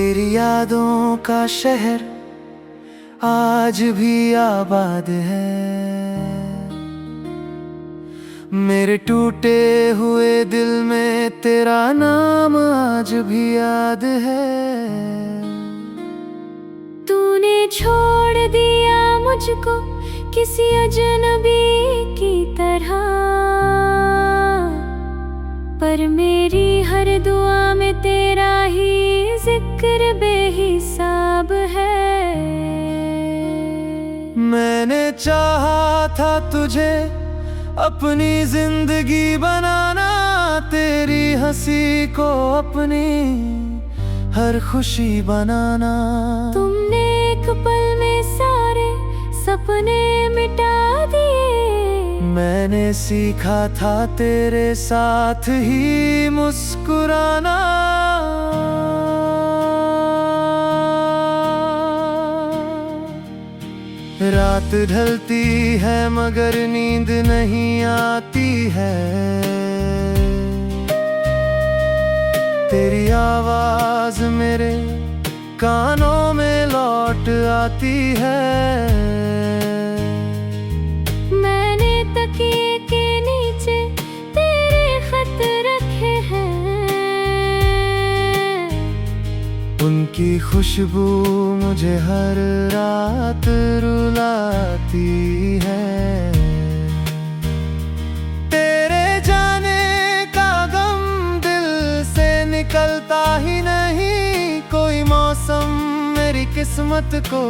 तेरी यादों का शहर आज भी आबाद है। मेरे टूटे हुए दिल में तेरा नाम आज भी याद है। तूने छोड़ दिया मुझको किसी अजनबी की तरह, पर मेरी हर दुआ में तेरा ही जिक्र बेहिसाब है। मैंने चाहा था तुझे अपनी जिंदगी बनाना, तेरी हंसी को अपनी हर खुशी बनाना। तुमने एक पल में सारे सपने मिटा दिए। मैंने सीखा था तेरे साथ ही मुस्कुराना। रात ढलती है मगर नींद नहीं आती है। तेरी आवाज मेरे कानों में लौट आती है। मैंने तकिए के नीचे तेरे खत रखे हैं। उनकी खुशबू मुझे हर रात रुलाती है। तेरे जाने का गम दिल से निकलता ही नहीं। कोई मौसम मेरी किस्मत को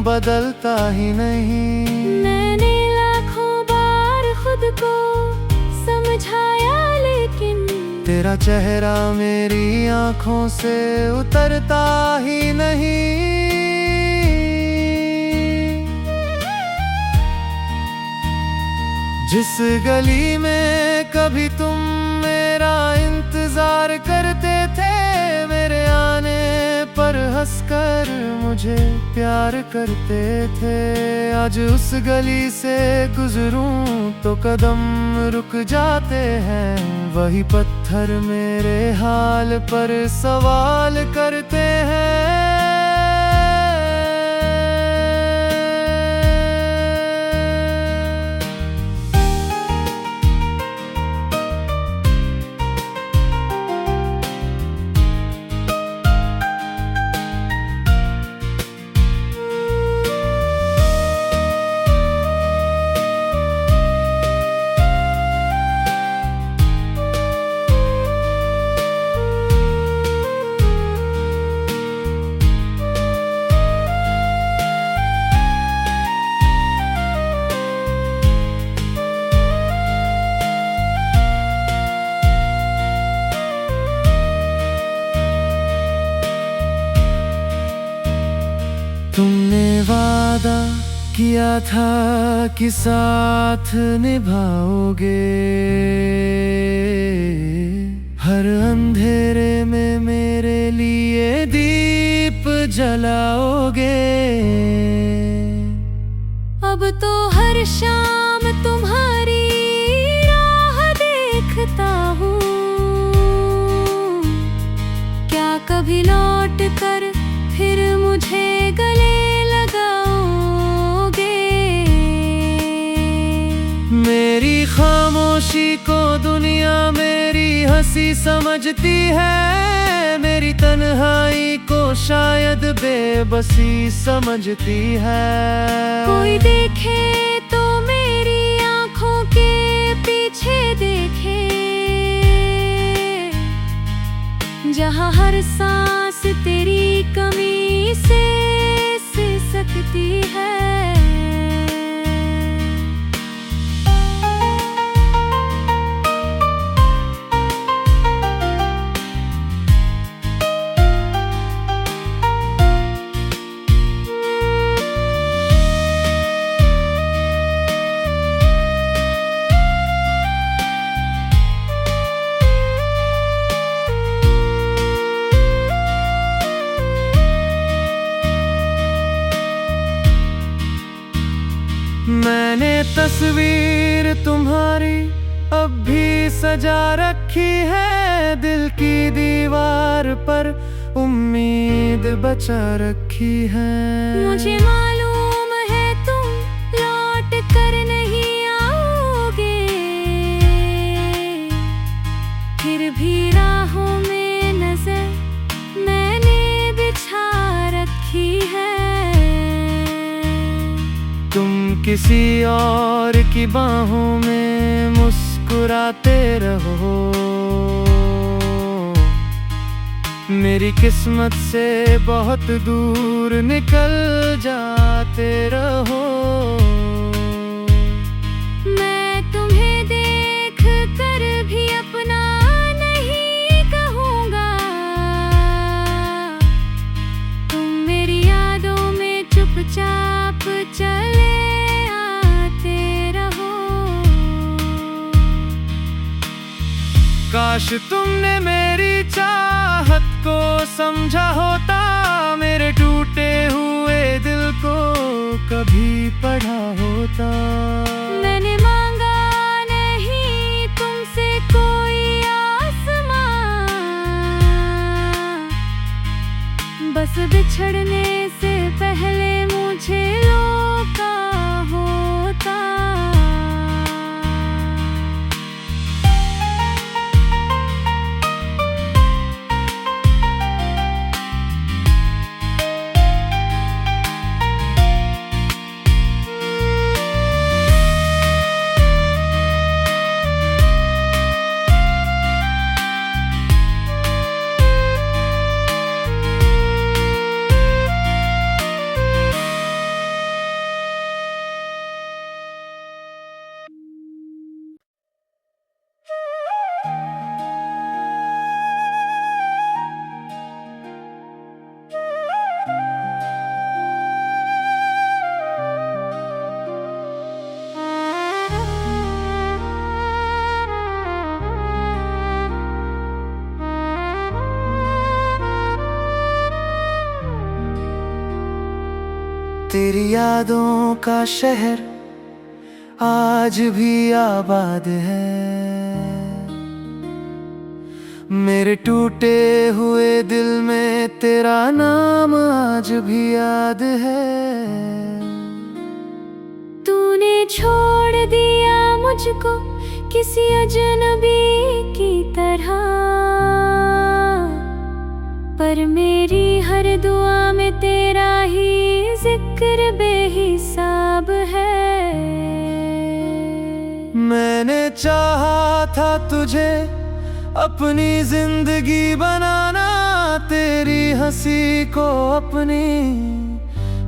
बदलता ही नहीं। मैंने लाखों बार खुद को समझाया लेकिन तेरा चेहरा मेरी आंखों से उतरता ही नहीं। जिस गली में कभी तुम मेरा इंतजार करते थे, मेरे आने पर हंसकर मुझे प्यार करते थे। आज उस गली से गुजरूं तो कदम रुक जाते हैं। वही पत्थर मेरे हाल पर सवाल करते हैं। तुमने वादा किया था कि साथ निभाओगे, हर अंधेरे में मेरे लिए दीप जलाओगे। अब तो हर शाम तुम्हारी राह देखता हूँ। क्या कभी लौट कर फिर मुझे गले लगाओगे? मेरी खामोशी को दुनिया मेरी हंसी समझती है। मेरी तन्हाई को शायद बेबसी समझती है। कोई देखे तो मेरी आंखों के पीछे देखे, जहाँ हर सांस तेरी कमी से सिसकती है। मैंने तस्वीर तुम्हारी अब भी सजा रखी है दिल की दीवार पर। उम्मीद बचा रखी है। मुझे मालूम है तुम लौट कर नहीं आओगे, फिर भी राहों में नजर मैंने बिछा रखी है। तुम किसी और की बाहों में मुस्कुराते रहो, मेरी किस्मत से बहुत दूर निकल जाते रहो। मैं तुम्हें देख कर भी अपना नहीं कहूँगा, तुम मेरी यादों में चुपचाप चले आते रहो। काश तुमने मेरी चाहत को समझा होता, मेरे टूटे हुए दिल को कभी पढ़ा होता। मैंने मांगा नहीं तुमसे कोई आसमां, बस बिछड़ने से पहले मुझे रोका होता। तेरी यादों का शहर आज भी आबाद है, मेरे टूटे हुए दिल में तेरा नाम आज भी याद है। तूने छोड़ दिया मुझको किसी अजनबी की तरह, पर मेरी हर दुआ में तेरा ही जिक्र बेहिसाब है। मैंने चाहा था तुझे अपनी जिंदगी बनाना, तेरी हंसी को अपनी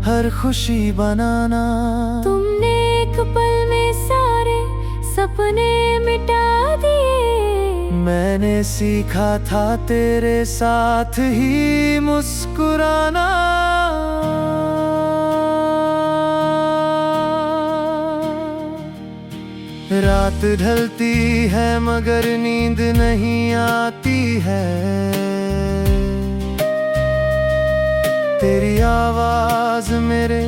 हर खुशी बनाना। तुमने एक पल में सारे सपने मिटा दिए, मैंने सीखा था तेरे साथ ही मुस्कुराना। रात ढलती है मगर नींद नहीं आती है, तेरी आवाज मेरे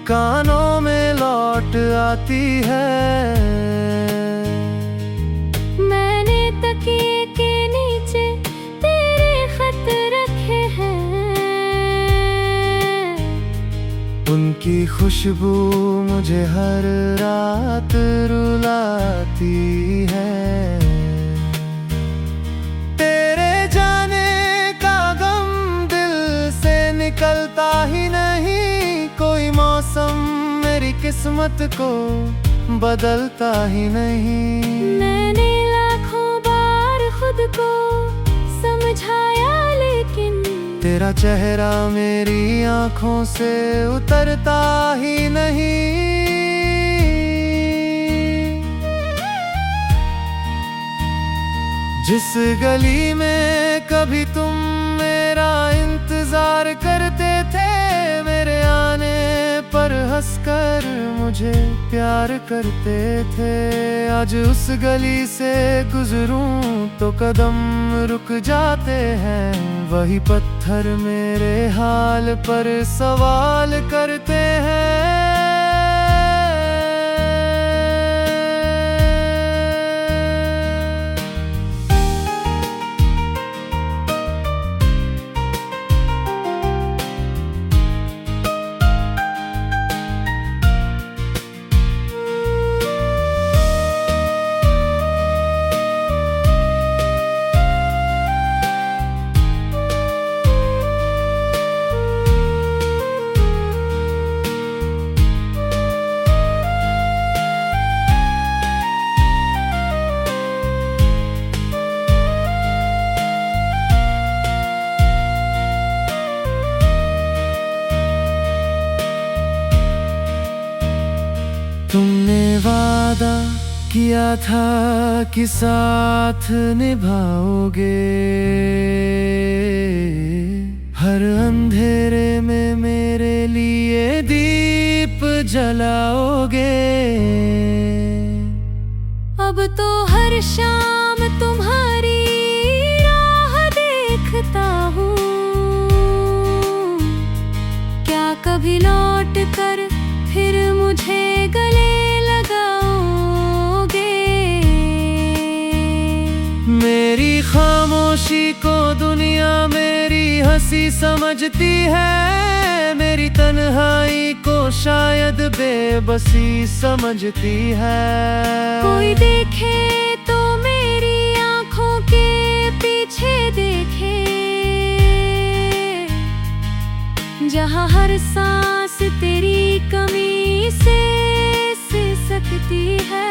कानों में लौट आती है। मैंने तकिए के नीचे तेरे खत रखे हैं, उनकी खुशबू मुझे हर रात रुलाती है। तेरे जाने का गम दिल से निकलता ही नहीं, कोई मौसम मेरी किस्मत को बदलता ही नहीं। मैंने लाखों बार खुद को समझाया लेकिन तेरा चेहरा मेरी आंखों से उतरता ही नहीं। जिस गली में कभी तुम मेरा इंतजार करते थे, मेरे आने पर हंसकर मुझे प्यार करते थे, आज उस गली से गुजरूं तो कदम रुक जाते हैं। वही पत्थर मेरे हाल पर सवाल करते हैं। तुमने वादा किया था कि साथ निभाओगे, हर अंधेरे में मेरे लिए दीप जलाओगे। अब तो हर शाम तुम्हारी राह देखता हूँ, क्या कभी लौट कर फिर मुझे गले लगाओगे। मेरी खामोशी को दुनिया मेरी हंसी समझती है, मेरी तन्हाई को शायद बेबसी समझती है। कोई देखे तो मेरी आंखों के पीछे देखे, जहां हर सांस तेरी कमी से सिसकती है।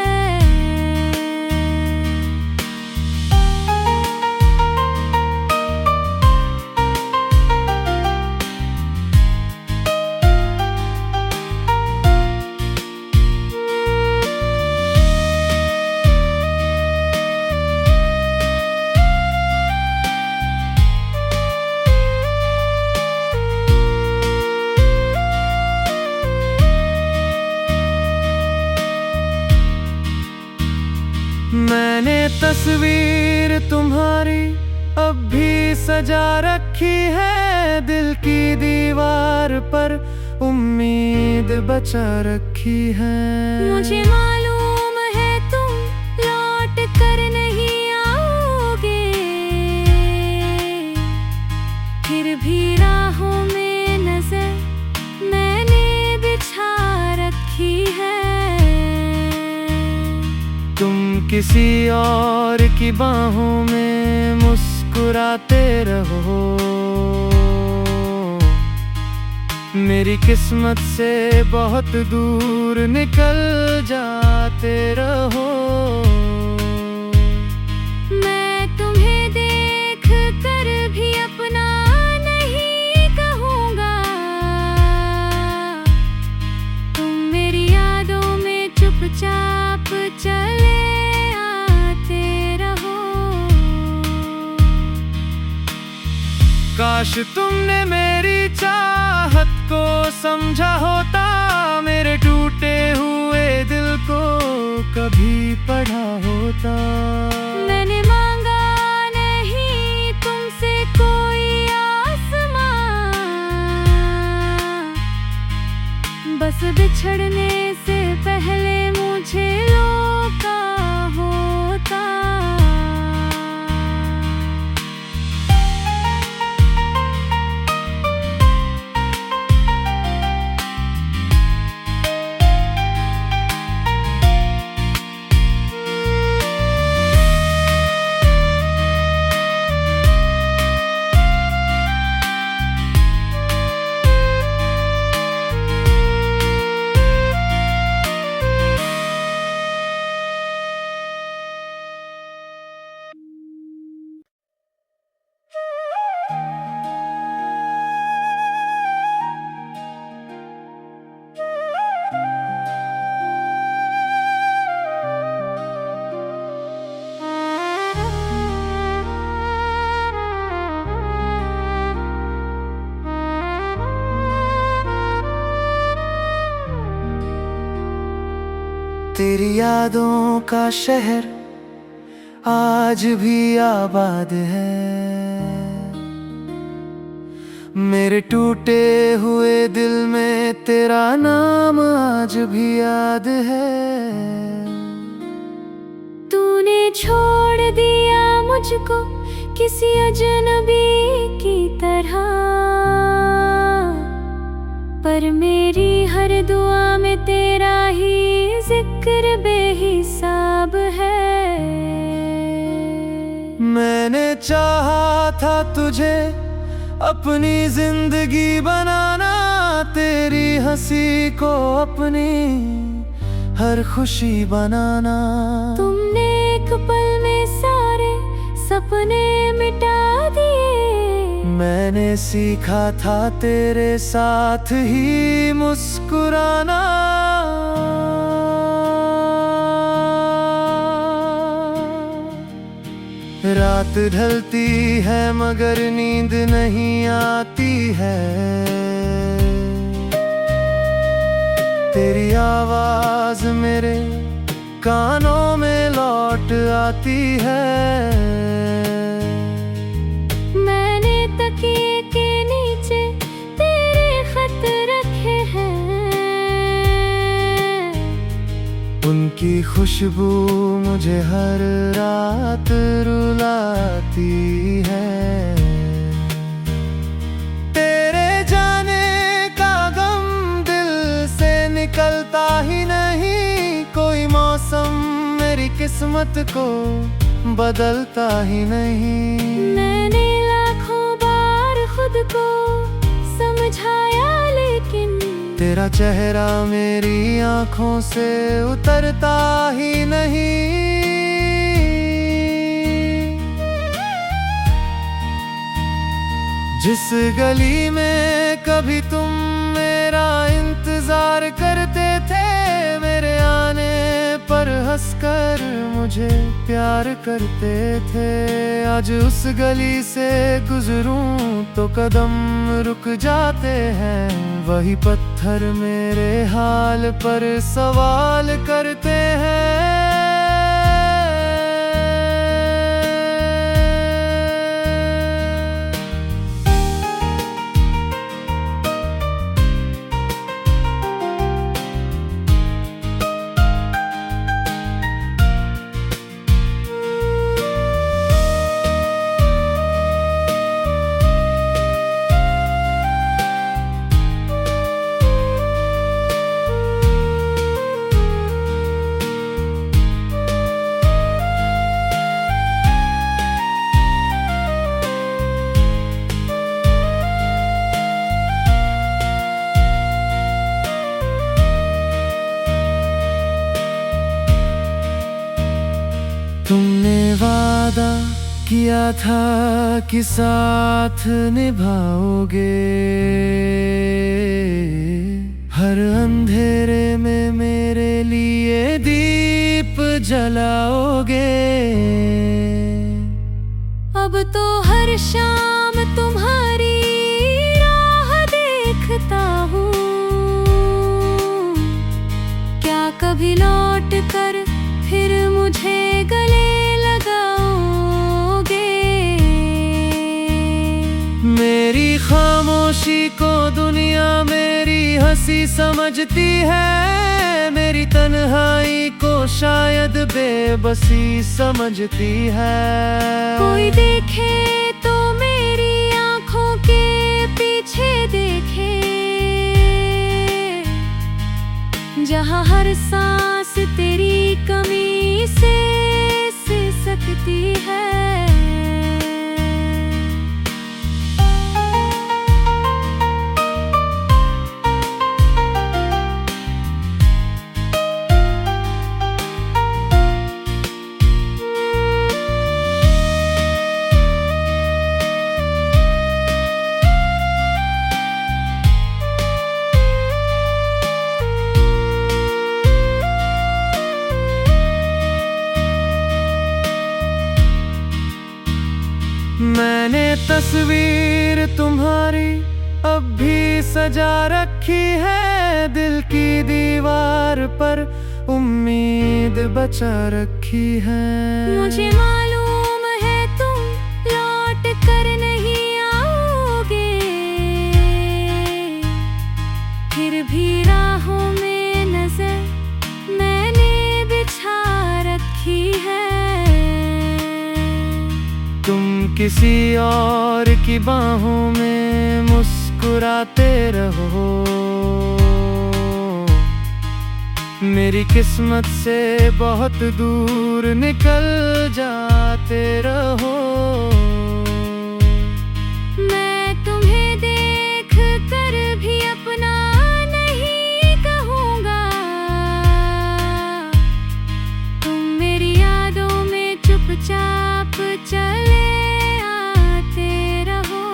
मैंने तस्वीर तुम्हारी अब भी सजा रखी है, दिल की दीवार पर उम्मीद बचा रखी है। मुझे मालूम है तुम लौट कर नहीं आओगे, फिर भी राहों में नजर मैंने बिछा रखी है। तुम किसी और की बाहों में मुस्कुराते रहो, मेरी किस्मत से बहुत दूर निकल जाते रहो। मैं तुम्हें देख कर भी अपना नहीं कहूँगा, तुम मेरी यादों में चुपचाप चले आते रहो। काश तुमने मेरी चाहत को समझा होता, मेरे टूटे हुए दिल को कभी पढ़ा होता। मैंने मांगा नहीं तुमसे कोई आसमां, बस बिछड़ने से पहले मुझे रोका होता। तेरी यादों का शहर आज भी आबाद है, मेरे टूटे हुए दिल में तेरा नाम आज भी याद है। तूने छोड़ दिया मुझको किसी अजनबी की तरह, पर मेरी हर दुआ में तेरा ही जिक्र बेहिसाब है। मैंने चाहा था तुझे अपनी जिंदगी बनाना, तेरी हंसी को अपनी हर खुशी बनाना। तुमने एक पल में सारे सपने मिटा दिए, मैंने सीखा था तेरे साथ ही मुस्कुराना। रात ढलती है मगर नींद नहीं आती है। तेरी आवाज मेरे कानों में लौट आती है। मैंने तकिए के नीचे तेरे खत रखे हैं, उनकी खुशबू मुझे हर रात रुलाती है। तेरे जाने का गम दिल से निकलता ही नहीं, कोई मौसम मेरी किस्मत को बदलता ही नहीं। मैंने लाखों बार खुद को समझाया लेकिन तेरा चेहरा मेरी आंखों से उतरता ही नहीं। जिस गली में कभी तुम मेरा इंतजार करते थे, मेरे आने पर हंसकर मुझे प्यार करते थे। आज उस गली से गुजरूं तो कदम रुक जाते हैं, वही पत्थर मेरे हाल पर सवाल करते हैं। तुमने वादा किया था कि साथ निभाओगे, हर अंधेरे में मेरे लिए दीप जलाओगे। अब तो हर शाम तुम्हारी राह देखता हूँ, क्या कभी लौट कर फिर मुझे गले लगाओगे। मेरी खामोशी को दुनिया मेरी हंसी समझती है, मेरी तन्हाई को शायद बेबसी समझती है। कोई देखे तो मेरी आंखों के पीछे देखे, जहाँ हर सांस तेरी कमी से सिसकती है। मैंने तस्वीर तुम्हारी अब भी सजा रखी है, दिल की दीवार पर उम्मीद बचा रखी है। मुझे मालूम है तुम लौट कर नहीं आओगे, फिर भी राहों में नजर मैंने बिछा रखी है। तुम किसी और की बाहों में मुस्कुराते रहो, मेरी किस्मत से बहुत दूर निकल जाते रहो। मैं तुम्हें देख कर भी अपना नहीं कहूँगा, तुम मेरी यादों में चुपचाप चले आते रहो।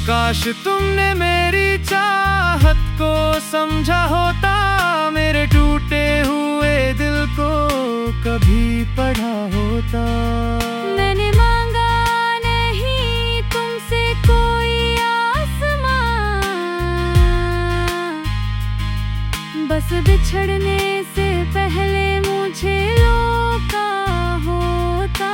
काश तुमने मेरी चाहत को समझा होता, मेरे टूटे हुए दिल को कभी पढ़ा होता। मैंने मांगा नहीं तुमसे कोई आसमां, बस बिछड़ने से पहले मुझे रोका होता।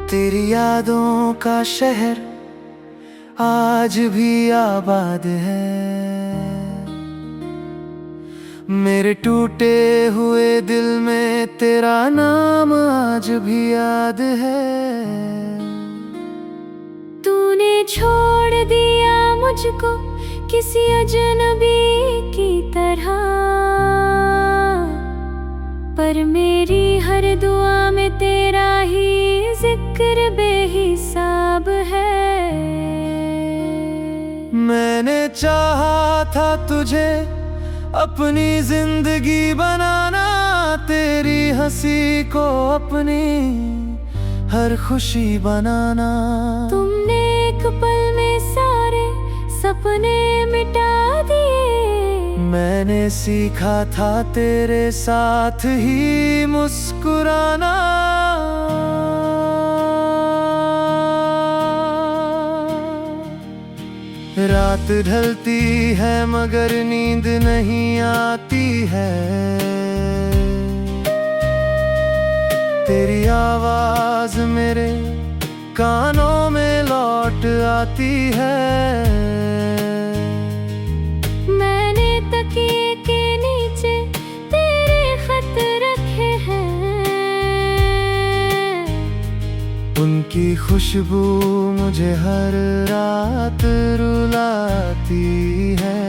तेरी यादों का शहर आज भी आबाद है, मेरे टूटे हुए दिल में तेरा नाम आज भी याद है। तूने छोड़ दिया मुझको किसी अजनबी की तरह, पर मेरी हर दुआ में तेरा ही जिक्र बेहिसाब है। मैंने चाहा था तुझे अपनी जिंदगी बनाना, तेरी हंसी को अपनी हर खुशी बनाना। तुमने एक पल में सारे सपने मिटा दिए, मैंने सीखा था तेरे साथ ही मुस्कुराना। रात ढलती है मगर नींद नहीं आती है, तेरी आवाज मेरे कानों में लौट आती है। मैंने तकिए के नीचे तेरे खत रखे हैं, उनकी खुशबू मुझे हर रात रुलाती है।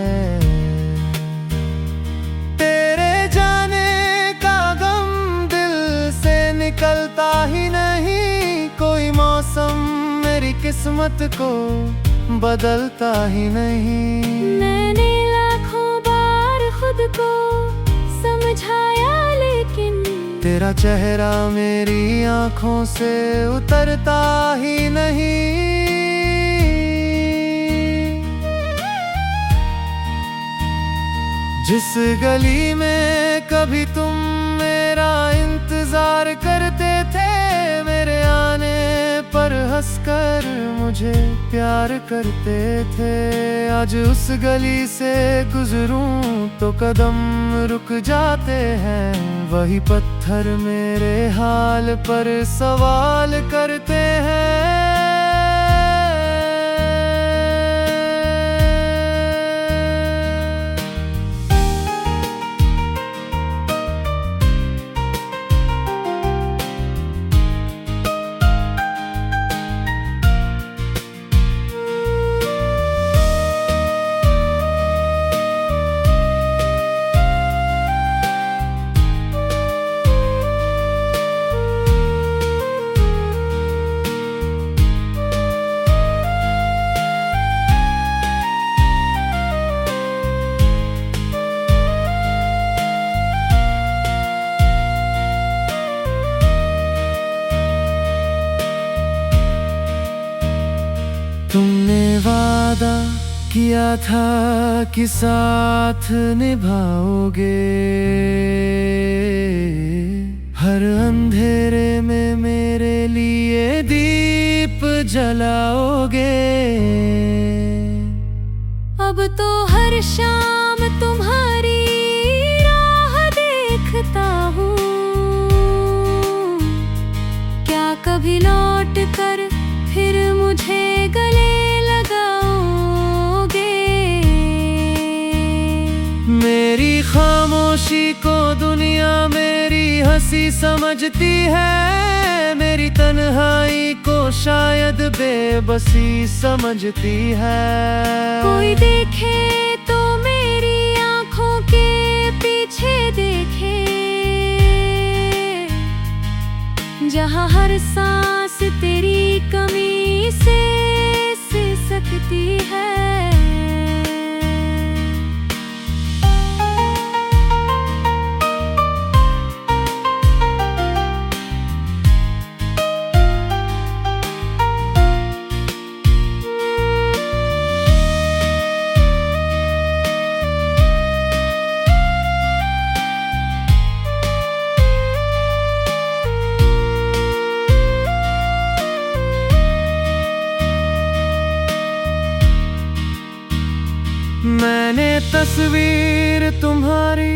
तेरे जाने का गम दिल से निकलता ही नहीं, कोई मौसम मेरी किस्मत को बदलता ही नहीं। मैंने लाखों बार खुद को समझाया लेकिन तेरा चेहरा मेरी आंखों से उतरता ही नहीं। जिस गली में कभी तुम मेरा इंतजार करते थे, मेरे आने पर हंसकर मुझे प्यार करते थे, आज उस गली से गुजरूं तो कदम रुक जाते हैं। वही पत्थर मेरे हाल पर सवाल करते हैं। तुमने वादा किया था कि साथ निभाओगे, हर अंधेरे में मेरे लिए दीप जलाओगे। अब तो हर शाम तुम्हारी राह देखता हूँ, क्या कभी लौट कर खुशी को दुनिया मेरी हंसी समझती है, मेरी तन्हाई को शायद बेबसी समझती है। कोई देखे तो मेरी आंखों के पीछे देखे, जहां हर सांस तेरी कमी से सिसकती है। मैंने तस्वीर तुम्हारी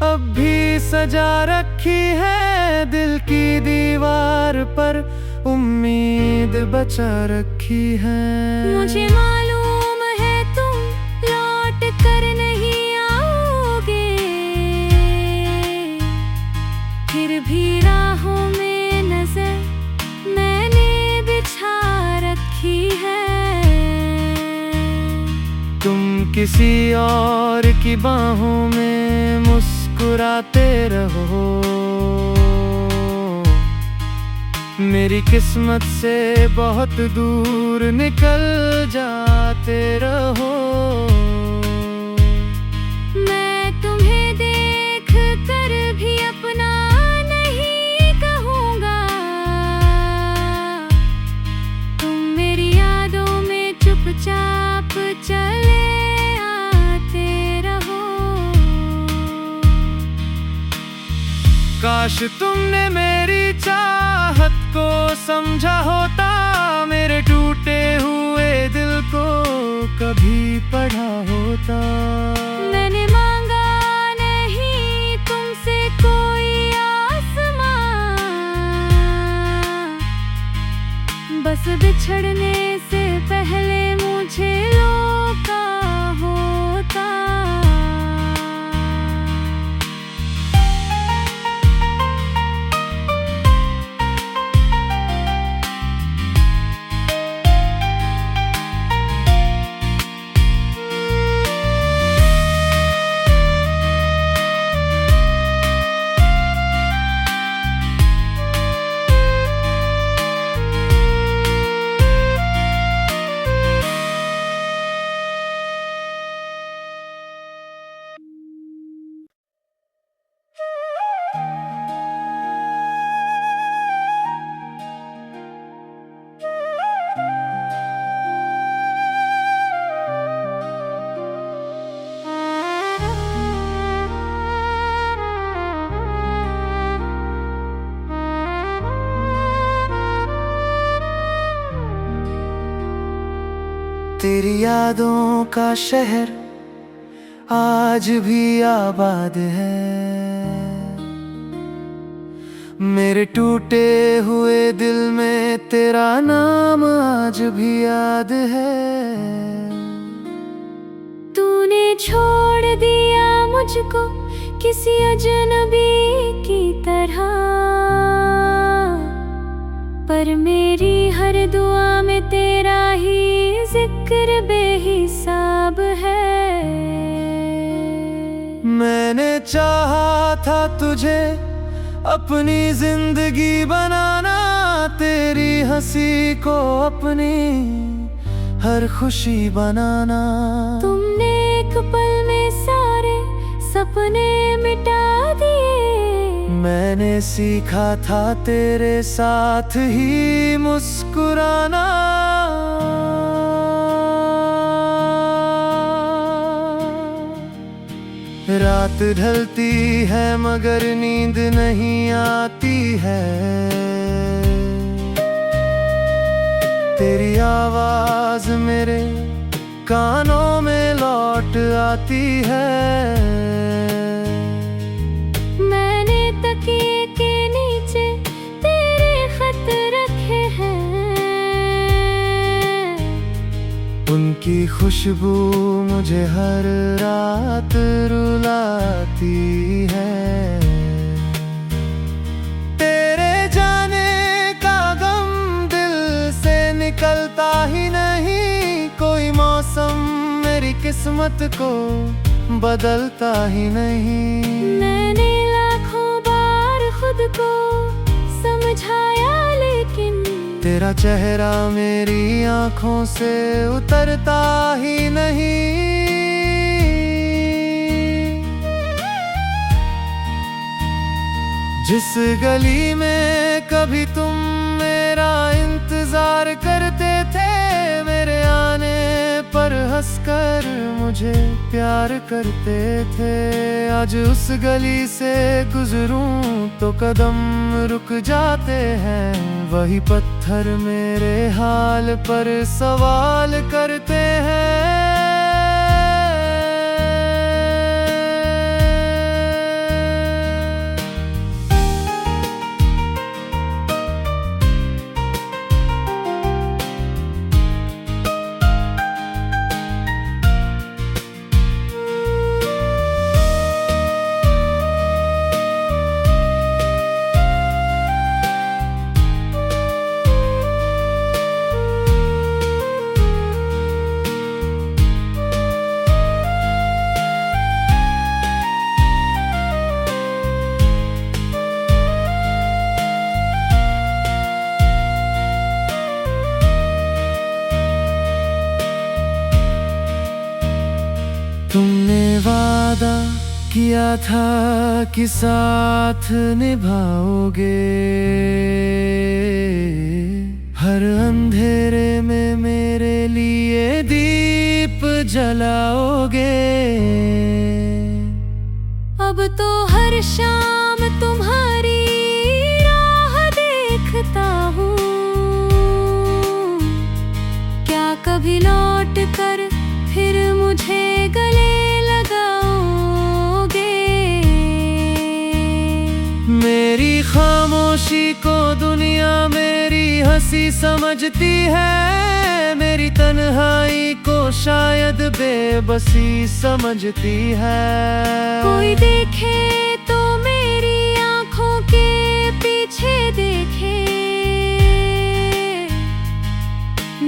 अब भी सजा रखी है, दिल की दीवार पर उम्मीद बचा रखी है। मुझे मालूम है तुम लौट कर नहीं आओगे, फिर भी राहों में नजर मैंने बिछा रखी है। तुम किसी और की बाहों में मुस्कुराते रहो, मेरी किस्मत से बहुत दूर निकल जाते रहो। मैं तुम्हें देख कर भी अपना नहीं कहूँगा, तुम मेरी यादों में चुपचाप चले काश तुमने मेरी चाहत को समझा होता, मेरे टूटे हुए दिल को कभी पढ़ा होता। मैंने मांगा नहीं तुमसे कोई आसमां, बस बिछड़ने से पहले मुझे रोका होता। तेरी यादों का शहर आज भी आबाद है, मेरे टूटे हुए दिल में तेरा नाम आज भी याद है। तूने छोड़ दिया मुझको किसी अजनबी की तरह, पर मेरी हर दुआ में तेरा ही जिक्र बेहिसाब है। मैंने चाहा था तुझे अपनी जिंदगी बनाना, तेरी हंसी को अपनी हर खुशी बनाना। तुमने एक पल में सारे सपने मिटा दिए, मैंने सीखा था तेरे साथ ही मुस्कुराना। रात ढलती है मगर नींद नहीं आती है, तेरी आवाज मेरे कानों में लौट आती है। मैंने तकिए के नीचे तेरे खत रखे हैं, उनकी खुशबू मुझे हर रात रुलाती लगती है। तेरे जाने का गम दिल से निकलता ही नहीं, कोई मौसम मेरी किस्मत को बदलता ही नहीं। मैंने लाखों बार खुद को समझाया लेकिन तेरा चेहरा मेरी आंखों से उतरता ही नहीं। जिस गली में कभी तुम मेरा इंतजार करते थे, मेरे आने पर हंसकर मुझे प्यार करते थे, आज उस गली से गुजरूं तो कदम रुक जाते हैं। वही पत्थर मेरे हाल पर सवाल करते हैं। तुमने वादा किया था कि साथ निभाओगे, हर अंधेरे में मेरे लिए दीप जलाओगे। अब तो हर शाम तुम्हारी राह देखता हूँ, क्या कभी लौट कर फिर मुझे गले लगाओगे। मेरी खामोशी को दुनिया मेरी हंसी समझती है, मेरी तन्हाई को शायद बेबसी समझती है। कोई देखे तो मेरी आंखों के पीछे देखे,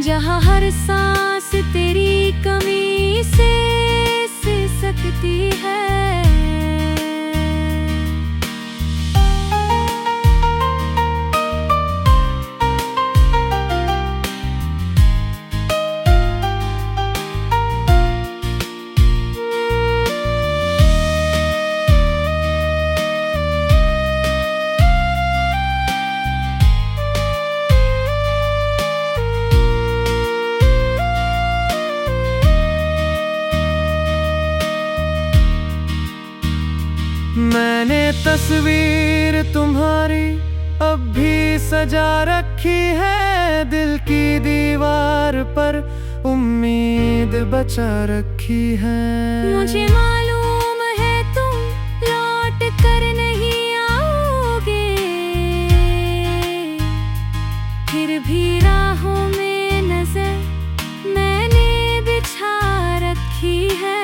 जहाँ हर सांस तेरी कमी से सिसकती है। मैंने तस्वीर तुम्हारी अब भी सजा रखी है, दिल की दीवार पर उम्मीद बचा रखी है। मुझे मालूम है तुम लौट कर नहीं आओगे, फिर भी राहों में नजर मैंने बिछा रखी है।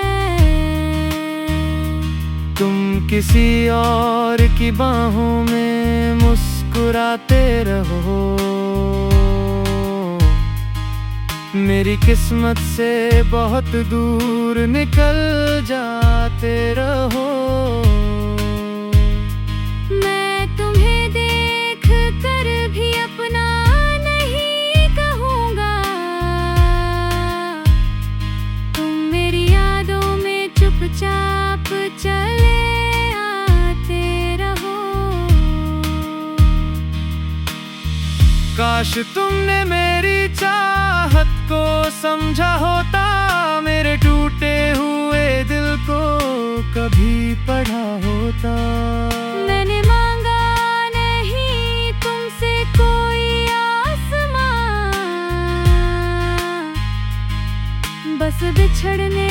तुम किसी और की बाहों में मुस्कुराते रहो, मेरी किस्मत से बहुत दूर निकल जाते रहो। मैं तुम्हें देख कर भी अपना नहीं कहूँगा, तुम मेरी यादों में चुपचाप चले आते रहो। काश तुमने मेरी चाहत को समझा होता, मेरे टूटे हुए दिल को कभी पढ़ा होता। मैंने मांगा नहीं तुमसे कोई आसमां, बस बिछड़ने